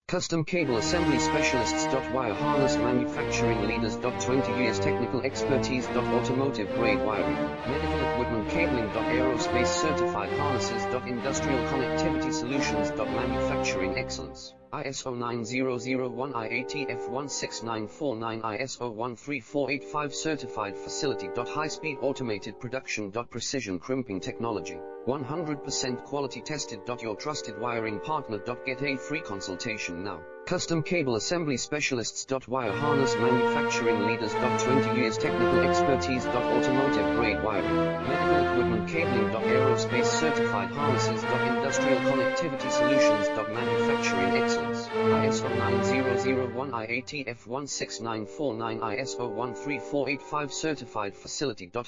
Custom Cable Assembly Specialists. Wire Harness Manufacturing Leaders. 20 years technical expertise. Automotive grade wiring, medical equipment cabling. Aerospace certified harnesses. Industrial connectivity solutions. Manufacturing excellence. ISO 9001 IATF 16949 ISO 13485 certified facility. High-speed automated production. Precision crimping technology, 100% quality tested. Your trusted wiring partner. Get a free consultation now. Custom Cable Assembly Specialists. Wire Harness Manufacturing Leaders. 20 years technical expertise. Automotive grade wiring, medical equipment cabling. Aerospace certified harnesses. Industrial connectivity solutions. Manufacturing excellence. ISO 9001 IATF 16949 ISO 13485 certified facility. High